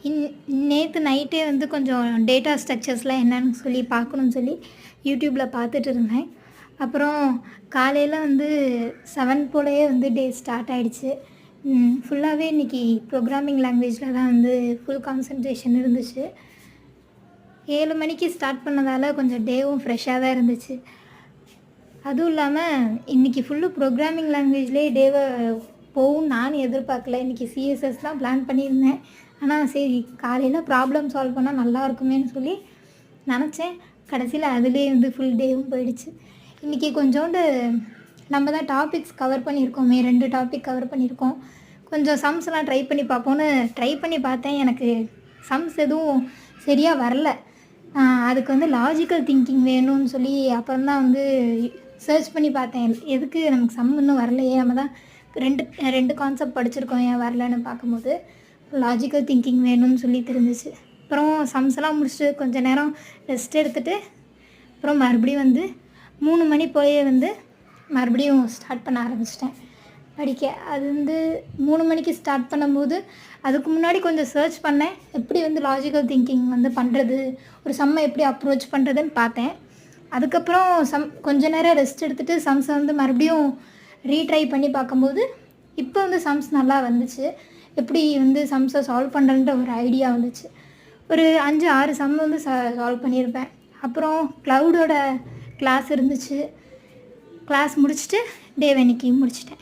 இன் நேற்று நைட்டே வந்து கொஞ்சம் டேட்டா ஸ்ட்ரக்சர்ஸ்லாம் என்னன்னு சொல்லி பார்க்கணுன்னு சொல்லி யூடியூப்பில் பார்த்துட்டு இருந்தேன். அப்புறம் காலையில் வந்து 7 போலயே வந்து டே ஸ்டார்ட் ஆகிடுச்சு. ஃபுல்லாகவே இன்றைக்கி ப்ரோக்ராமிங் லாங்குவேஜில் தான் வந்து ஃபுல் கான்சன்ட்ரேஷன் இருந்துச்சு. 7 மணிக்கு ஸ்டார்ட் பண்ணதால் கொஞ்சம் டேவும் ஃப்ரெஷ்ஷாக தான் இருந்துச்சு. அதுவும் இல்லாமல் இன்றைக்கி ஃபுல்லு ப்ரோக்ராமிங் லாங்குவேஜ்லேயே டேவை போகும் நானும் எதிர்பார்க்கல. இன்றைக்கி சிஎஸ்எஸ் தான் பிளான் பண்ணியிருந்தேன். ஆனால் சரி காலையில் ப்ராப்ளம் சால்வ் பண்ணால் நல்லா இருக்குமேன்னு சொல்லி நினச்சேன். கடைசியில் அதுலேயே வந்து ஃபுல் டேவும் போயிடுச்சு. இன்றைக்கி கொஞ்சோண்டு நம்ம தான் டாபிக்ஸ் கவர் பண்ணியிருக்கோமே, 2 டாபிக் கவர் பண்ணியிருக்கோம். கொஞ்சம் சம்ஸ்லாம் ட்ரை பண்ணி பார்ப்போன்னு ட்ரை பண்ணி பார்த்தேன். எனக்கு சம்ஸ் எதுவும் சரியாக வரல. அதுக்கு வந்து லாஜிக்கல் திங்கிங் வேணும்னு சொல்லி அப்புறம் தான் வந்து சர்ச் பண்ணி பார்த்தேன். எதுக்கு நமக்கு சம் இன்னும் வரலையே, நம்ம தான் ரெண்டு கான்செப்ட் படிச்சிருக்கோம், ஏன் வரலன்னு பார்க்கும்போது லாஜிக்கல் திங்கிங் வேணும்னு சொல்லி தெரிஞ்சிச்சு. அப்புறம் சம்ஸ்லாம் முடிச்சுட்டு கொஞ்சம் நேரம் ரெஸ்ட் எடுத்துகிட்டு அப்புறம் மறுபடியும் வந்து 3 மணி போயே வந்து மறுபடியும் ஸ்டார்ட் பண்ண ஆரம்பிச்சிட்டேன் படிக்க. அது வந்து 3 மணிக்கு ஸ்டார்ட் பண்ணும்போது அதுக்கு முன்னாடி கொஞ்சம் சர்ச் பண்ணேன், எப்படி வந்து லாஜிக்கல் திங்கிங் வந்து பண்ணுறது, ஒரு சம்மை எப்படி அப்ரோச் பண்ணுறதுன்னு பார்த்தேன். அதுக்கப்புறம் கொஞ்ச நேரம் ரெஸ்ட் எடுத்துகிட்டு சம்ஸை வந்து மறுபடியும் ரீட்ரை பண்ணி பார்க்கும்போது இப்போ வந்து சம்ஸ் நல்லா வந்துச்சு. எப்படி வந்து சம்ஸை சால்வ் பண்ணுறன்ற ஒரு ஐடியா வந்துச்சு. ஒரு 5-6 சம் வந்து சால்வ் பண்ணியிருப்பேன். அப்புறம் க்ளவுடோட கிளாஸ் இருந்துச்சு. கிளாஸ் முடிச்சுட்டு டேவை இன்னைக்கு முடிச்சிட்டேன்.